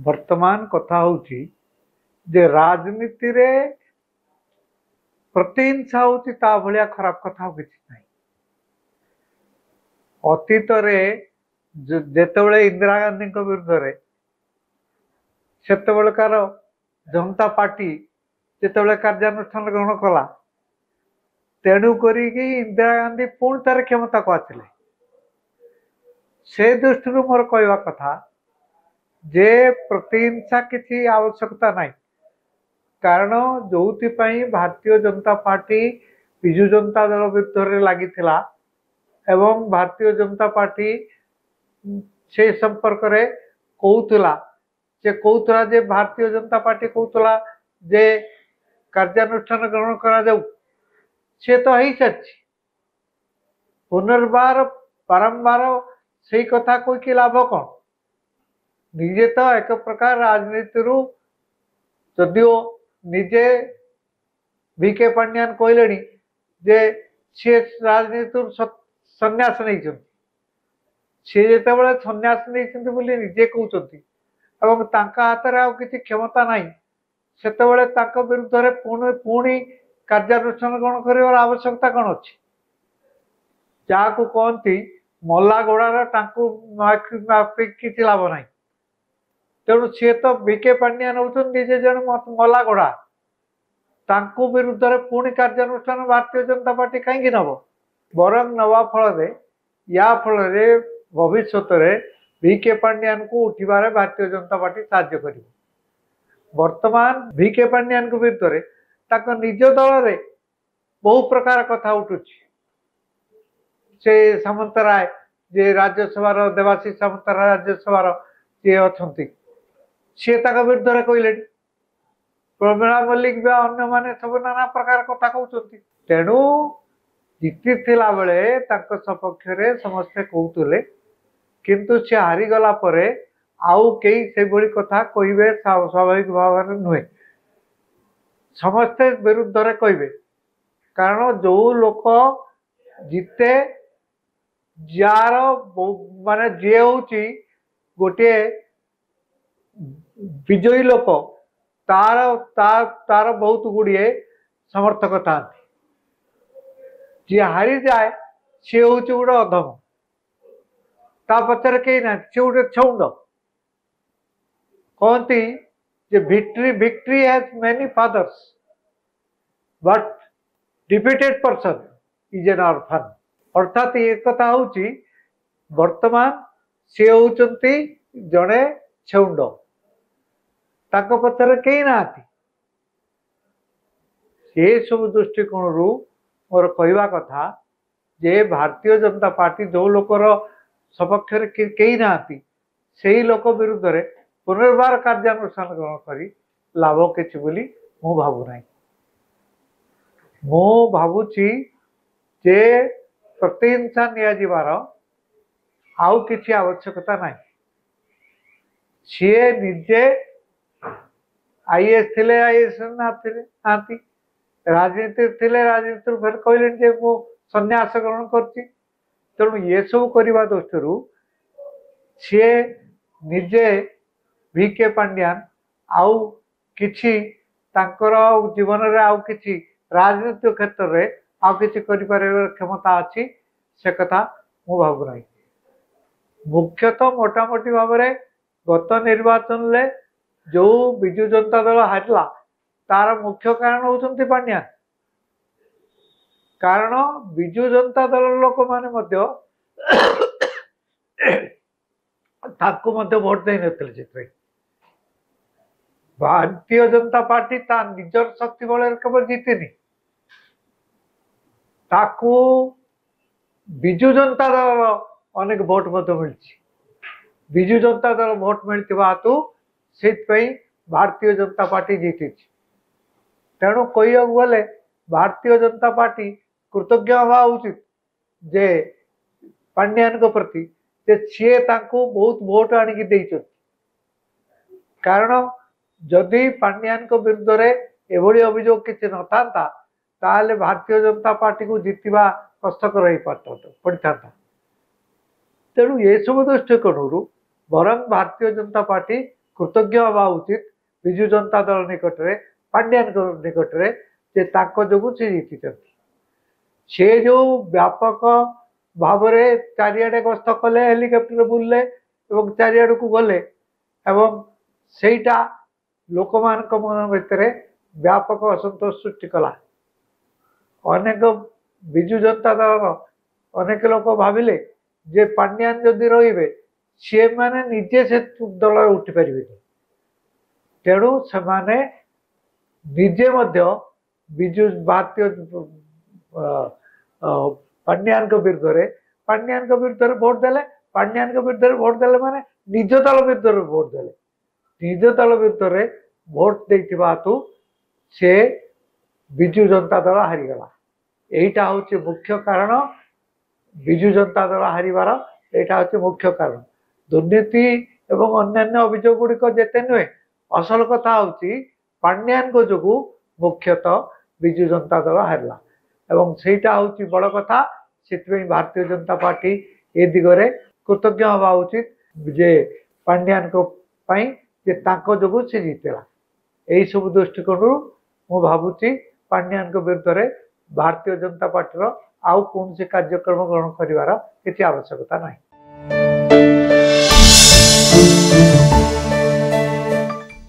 वर्तमान कथा होची जे राजनीति रे प्रतिहिंसा होची ता भलिया खराब कथा किछि नाही। अतीत रे जेतेबेले इंदिरा गांधी विरुद्ध रे सेतेबेलकार जनता पार्टी जेतेबेले कार्यानुष्ठान ग्रहण कला तेणु करी इंदिरा गांधी पुणी तार क्षमता को आसिले। से दृष्टि मोर कहवा कथा जे प्रतिहिंसा किसी आवश्यकता नहीं। कारण जो भारतीय जनता पार्टी विजु जनता दल विरुद्ध लगी एवं भारतीय जनता पार्टी से संपर्क रे कहूला जे भारतीय जनता पार्टी कहूला जे कार्यानुष्ठान ग्रहण करा जाऊ से तो ही सारी पुनर्बार बारंबार से कथा कही लाभ कौन। निजे तो एक प्रकार राजनीति जदिओ निजे वीके पांड्यान कहले जे सी राजनीति संन्यास नहीं सी जिते संन्यास नहीं निजे कहते हाथ में आउ कि क्षमता नहीं से विरुद्ध पुणी कार्यानुष्ठान ग्रहण कर आवश्यकता कौन अच्छी जहाँ को कहती मला घोड़ार टांकू किसी लाभ ना। तेणु सी तो बीके पांड्यान होजे जन मला घोड़ा तांकू विरुद्ध पुणी कार्यानुष्ठान भारतीय जनता पार्टी कहीं नब बरं नवा फल या फल भविष्य में वीके पांड्यान को उठिबारे भारतीय जनता पार्टी साहाय्य कर। वर्तमान वीके पांड्यान को विरुद्ध निज दल रे बहु प्रकार कथा उठू से सामंतराय जे राज्यसभा देवाशीष सामंतराय राज्यसभा जी अच्छा सी विरुद्ध कहले प्रमीला मल्लिक भी अन्य माने सब नाना प्रकार कथा कहते। तेणु जीति थिला बेले सपक्ष समस्ते कहते किंतु से हारीगला आउ कई से भली कथा कहे स्वाभाविक भाव में नुहे समस्ते विरुद्ध कहे। कारण जो लोक जिते जार माने जी हूँ गोटे विजयी लोक तार तार बहुत गुड़िए समर्थक था जी हारी जाए सी हूँ गोटे अधम ता पचर कहीं ना सी गोटे छौंड कहती जे victory has many fathers but defeated person is an orphan। अर्थात ये कथा हूँ वर्तमान सी होती जड़े छौंड पचर कहीं ना सब दृष्टिकोण मोर कहवा कथा जे भारतीय जनता पार्टी जो लोकर सपक्ष कहीं ना से लोक विरुद्ध पुनर्बार कार्यानुष्ठान ग्रहण कर लाभ किसी मु भावुना। मु भावुची जे प्रतिहिंसा नियाजिबार आउ किसी आवश्यकता नहीं। सी निजे आईएएस थे आईएएस नाती राजनीति थे राजनीति फिर कहले मु संन्यास ग्रहण करती। तेणु ये सब करने दृष्टि सी निजे वीके पांड्यान आउ किछि तांकर जीवन रे आउ किछि राजनीतिक क्षेत्र रे आउ किछि करिपारे क्षमता अच्छी से कथा मु भावु नहीं। मुख्यतः मोटामोटी भाव में गत निर्वाचन ले जो विजु जनता दल हारला तार मुख्य कारण होउछंती पांड्यान। कारण विजु जनता दल लोक माने मध्य ताकू मध्य भोट दे नथिले चित्रे भारतीय जनता पार्टी ता निजर शक्ति बल केवल जीतिनी ताकू विजु जनता दल अनेक भोट मिली विजु जनता दल भोट मिलता हेतु से भारतीय जनता पार्टी जीति। तेणु कह गले भारतीय जनता पार्टी कृतज्ञ हवा उचित जे पांड्यान को प्रति जे सी बहुत भोट आणिकी कारण जदि पांड्यान को विरुद्ध एभली अभियोग किसी न था ताले भारतीय जनता पार्टी को जीतवा कष्टकर हो पड़ता। तेणु ये सब दृष्टिकोण बरं भारतीय जनता पार्टी कृतज्ञ हवा उचित विजु जनता दल निकट में पांड्यान निकट में जो से जीति से जो व्यापक भाव चारिड़े गस्त कले हेलिकप्टर बुलले चारिड़ को गले सेटा लोक मन भितर व्यापक असंतोष सृष्टि कला अनेक विजु जनता दल अनेक लोक भाविले जे पांड्यान जदि रे सी मैंने निजे से दल उठी पारे तेणु से निजे विजु भारतीय पांड्यान विरुद्ध में भोट देले पांड्यान विरुद्ध में भोट देले माने निज दल विरुद्ध में भोट देले निज दल विरुद्ध में भोट देथिबा हेतु से विजु जनता दल हारीगला यहीटा हूँ मुख्य कारण विजु जनता दल हारिबार यहाँ हूँ मुख्य कारण दुर्नीति एवं अन्यान्य अभियोग गुड़िक जेते नुहे असल कथा हूँ पांड्यान जो मुख्यतः विजु जनता दल हारला एवं सेटा हूँ बड़ कथा से भारतीय जनता पार्टी ए दिगरे कृतज्ञ हवा उचित जे पांड्यान जो से जीतला यही सब दृष्टिकोण मु भावुची पांड्यान विरुद्ध में भारतीय जनता पार्टी आउ कौन से कार्यक्रम ग्रहण कर आवश्यकता नहीं।